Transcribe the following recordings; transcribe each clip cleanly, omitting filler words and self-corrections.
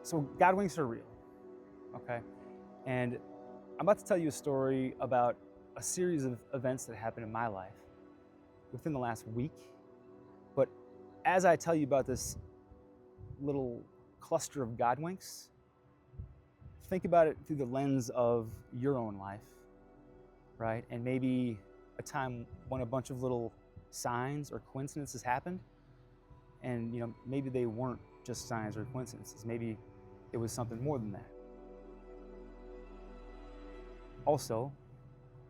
So God winks are real, okay? And I'm about to tell you a story about a series of events that happened in my life within the last week. But as I tell you about this little cluster of God winks, think about it through the lens of your own life, right? And maybe a time when a bunch of little signs or coincidences happened, and maybe they weren't just signs or coincidences. Maybe it was something more than that. Also,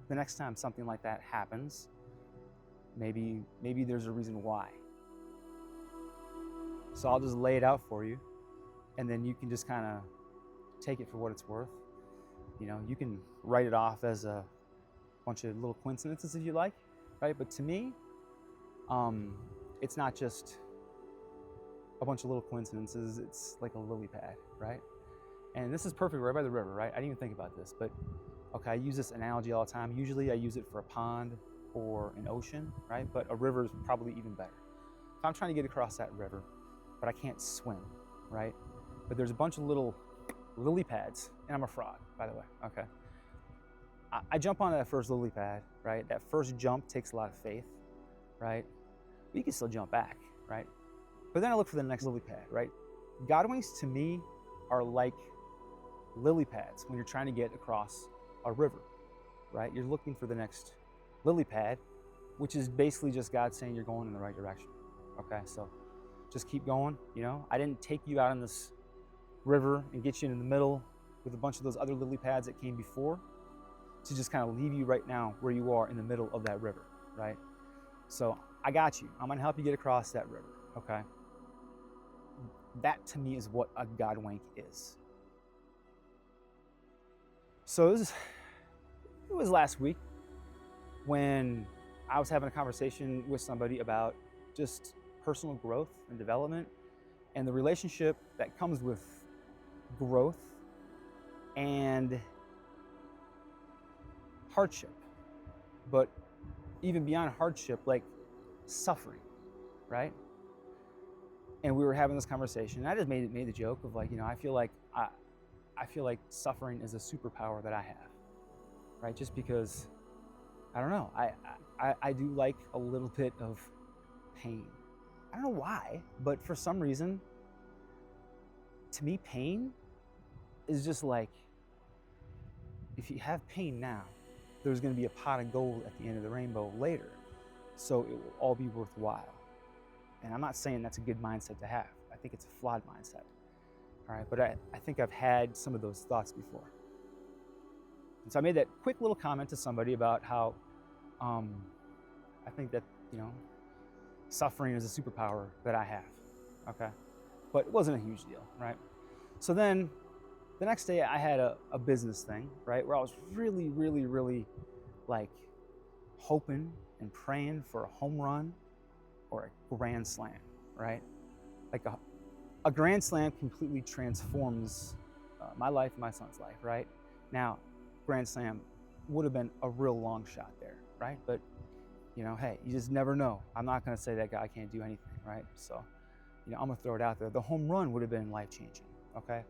the next time something like that happens, maybe there's a reason why. So I'll just lay it out for you, and then you can just kind of take it for what it's worth. You can write it off as a bunch of little coincidences if you like, right? But to me, it's not just a bunch of little coincidences. It's like a lily pad, right? And this is perfect right by the river, right? I didn't even think about this, but okay, I use this analogy all the time. Usually I use it for a pond or an ocean, right? But a river is probably even better. If I'm trying to get across that river, but I can't swim, right? But there's a bunch of little lily pads, and I'm a frog, by the way, okay? I jump onto that first lily pad, right? That first jump takes a lot of faith, right? But you can still jump back, right? But then I look for the next lily pad, right? God winks to me are like lily pads when you're trying to get across a river, right? You're looking for the next lily pad, which is basically just God saying you're going in the right direction, okay? So just keep going, I didn't take you out on this river and get you in the middle with a bunch of those other lily pads that came before to just kind of leave you right now where you are in the middle of that river, right? So I got you. I'm gonna help you get across that river, okay? That to me is what a God wink is. So it was last week when I was having a conversation with somebody about just personal growth and development and the relationship that comes with growth and hardship. But even beyond hardship, like suffering, right? And we were having this conversation, and I just made the joke of like, I feel like suffering is a superpower that I have, right? Just because, I don't know, I do like a little bit of pain. I don't know why, but for some reason, to me, pain is just like, if you have pain now, there's going to be a pot of gold at the end of the rainbow later, so it will all be worthwhile. And I'm not saying that's a good mindset to have. I think it's a flawed mindset, all right? But I think I've had some of those thoughts before. And so I made that quick little comment to somebody about how I think that, suffering is a superpower that I have, okay? But it wasn't a huge deal, right? So then the next day I had a business thing, right? Where I was really, really, really like hoping and praying for a home run or a grand slam, right? Like a grand slam completely transforms my life and my son's life, right? Now, grand slam would have been a real long shot there, right? But hey, you just never know. I'm not gonna say that guy can't do anything, right? So, I'm gonna throw it out there. The home run would have been life-changing, okay?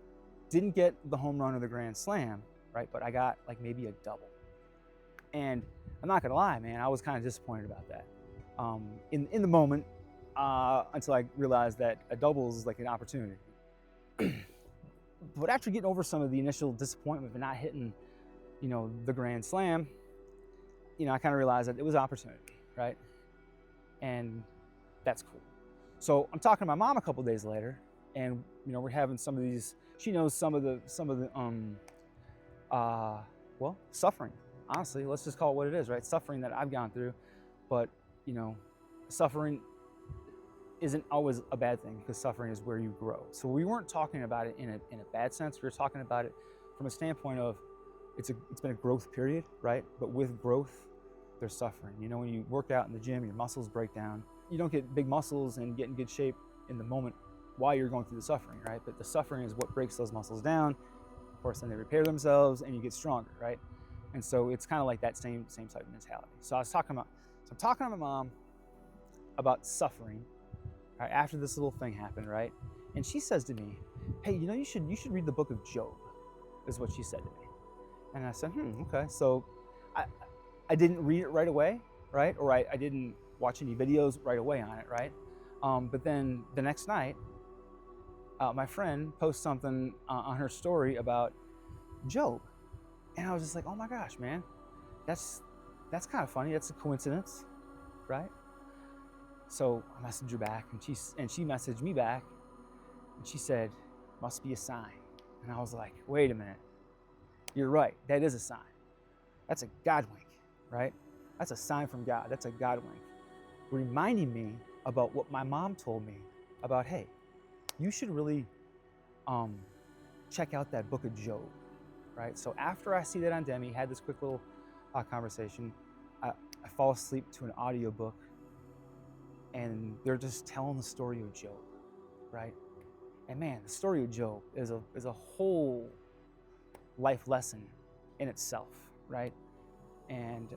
Didn't get the home run or the grand slam, right? But I got like maybe a double. And I'm not gonna lie, man, I was kind of disappointed about that. In the moment, until I realized that a double is like an opportunity. But after getting over some of the initial disappointment of not hitting, the grand slam, I kind of realized that it was an opportunity, right? And that's cool. So I'm talking to my mom a couple days later, and we're having some of these. She knows some of the suffering. Honestly, let's just call it what it is, right? Suffering that I've gone through, but suffering isn't always a bad thing because suffering is where you grow. So we weren't talking about it in a bad sense. We were talking about it from a standpoint of it's been a growth period, right? But with growth, there's suffering. When you work out in the gym, your muscles break down. You don't get big muscles and get in good shape in the moment while you're going through the suffering, right? But the suffering is what breaks those muscles down. Of course, then they repair themselves and you get stronger, right? And so it's kind of like that same type of mentality. So I'm talking to my mom about suffering, right, after this little thing happened, right? And she says to me, hey, you should read the book of Job, is what she said to me. And I said, okay. So I didn't read it right away, right? Or I didn't watch any videos right away on it, right? But then the next night, my friend posted something on her story about Job. And I was just like, oh my gosh, man, that's kind of funny. That's a coincidence, right? So I messaged her back, and she messaged me back, and she said, must be a sign. And I was like, wait a minute. You're right. That is a sign. That's a God wink, right? That's a sign from God. That's a God wink. Reminding me about what my mom told me about, hey, you should really check out that book of Job, right? So after I see that on Demi, had this quick little conversation, I fall asleep to an audiobook, and they're just telling the story of Job, right? And man, the story of Job is a whole life lesson in itself, right? And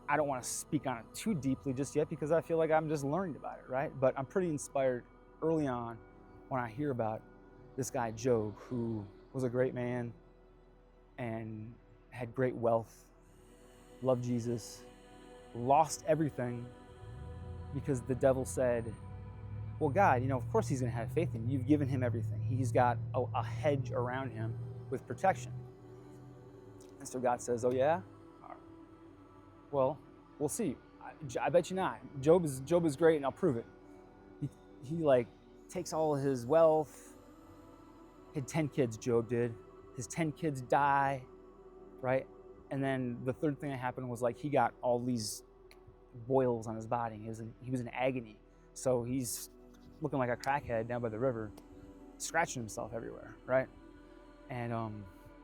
I don't want to speak on it too deeply just yet because I feel like I'm just learning about it, right? But I'm pretty inspired early on when I hear about this guy Job, who was a great man and had great wealth, loved Jesus, lost everything because the devil said, well, God, of course he's going to have faith in you. You've given him everything. He's got a hedge around him with protection. And so God says, oh yeah? Well, we'll see. I bet you not. Job is great, and I'll prove it. He like takes all his wealth. Had 10 kids, Job did. His 10 kids die, right? And then the third thing that happened was like he got all these boils on his body. He was in agony. So he's looking like a crackhead down by the river, scratching himself everywhere, right? And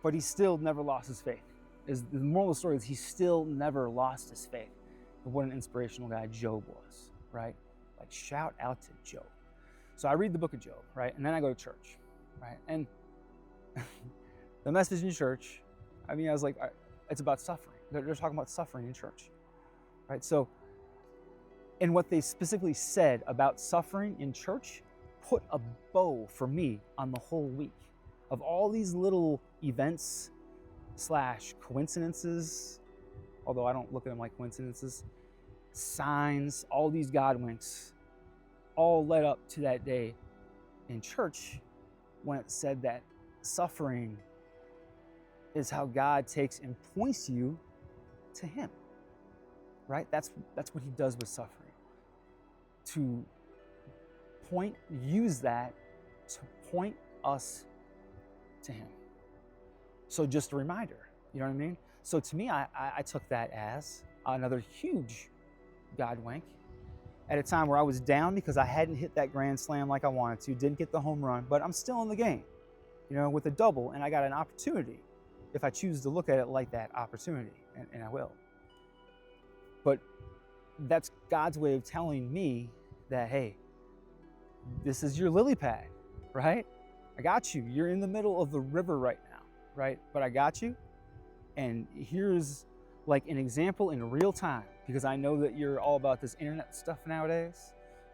but he still never lost his faith. The moral of the story is he still never lost his faith. And what an inspirational guy Job was, right? Like, shout out to Job. So I read the book of Job, right? And then I go to church, right? And the message in church, I was like, it's about suffering. They're talking about suffering in church, right? So, and what they specifically said about suffering in church put a bow for me on the whole week of all these little events / coincidences, although I don't look at them like coincidences, signs, all these God winks, all led up to that day in church when it said that suffering is how God takes and points you to him, right? That's what he does with suffering. To use that to point us to him. So just a reminder, you know what I mean? So to me, I took that as another huge God wink at a time where I was down because I hadn't hit that grand slam like I wanted to, didn't get the home run, but I'm still in the game, with a double, and I got an opportunity if I choose to look at it like that opportunity, and I will. But that's God's way of telling me that, hey, this is your lily pad, right? I got you. You're in the middle of the river right now, right? But I got you. And here's like an example in real time, because I know that you're all about this internet stuff nowadays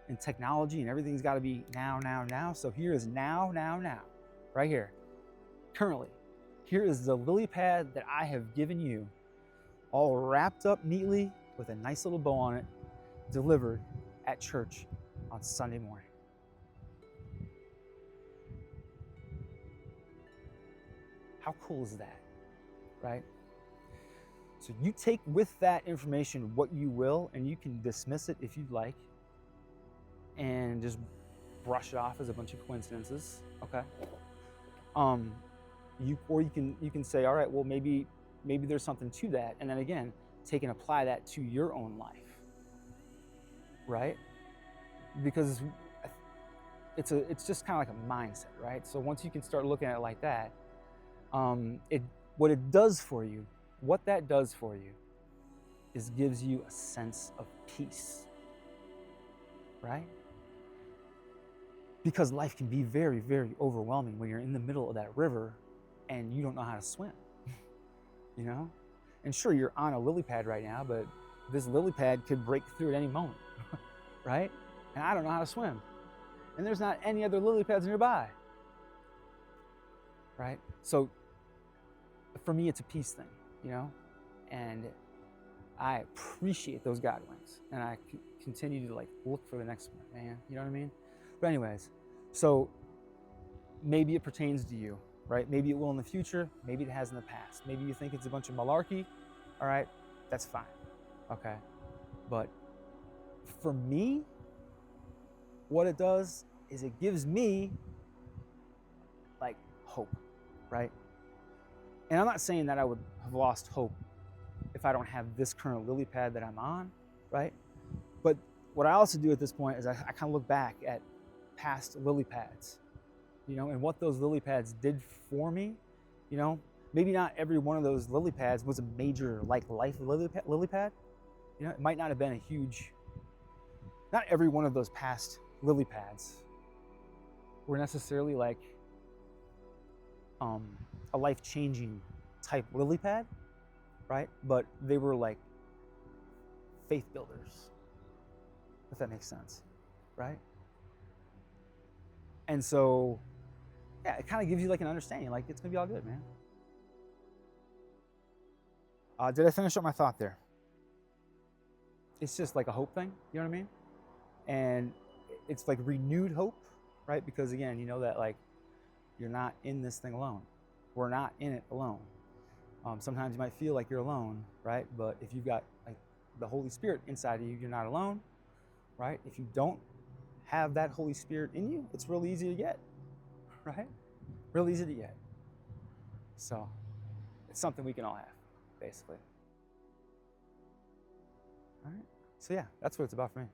and technology, and everything's got to be now. So here is now, right here. Currently, here is the lily pad that I have given you, all wrapped up neatly with a nice little bow on it, delivered at church on Sunday morning. How cool is that, right? So you take with that information what you will, and you can dismiss it if you'd like, and just brush it off as a bunch of coincidences, okay? You can say, all right, well, maybe there's something to that, and then again, take and apply that to your own life, right? Because it's just kind of like a mindset, right? So once you can start looking at it like that, what that does for you is gives you a sense of peace, right? Because life can be very, very overwhelming when you're in the middle of that river and you don't know how to swim, And sure, you're on a lily pad right now, but this lily pad could break through at any moment, right? And I don't know how to swim. And there's not any other lily pads nearby. right? So for me, it's a peace thing, and I appreciate those God winks, and I continue to like look for the next one, man. You know what I mean? But anyways, so maybe it pertains to you, right? Maybe it will in the future. Maybe it has in the past. Maybe you think it's a bunch of malarkey. All right, that's fine. Okay, but for me, what it does is it gives me like hope, right? And I'm not saying that I would have lost hope if I don't have this current lily pad that I'm on, right? But what I also do at this point is I kind of look back at past lily pads, and what those lily pads did for me. Maybe not every one of those lily pads was a major like life lily pad. It might not have been a huge. Not every one of those past lily pads were necessarily like a life-changing type lily pad, right? But they were like faith builders, if that makes sense, right? And so, yeah, it kind of gives you like an understanding, like it's gonna be all good, man. Did I finish up my thought there? It's just like a hope thing, you know what I mean? And it's like renewed hope, right? Because again, you know that like you're not in this thing alone. We're not in it alone. Sometimes you might feel like you're alone, right? But if you've got like the Holy Spirit inside of you, you're not alone, right? If you don't have that Holy Spirit in you, it's real easy to get, right? Real easy to get. So it's something we can all have, basically. All right. So yeah, that's what it's about for me.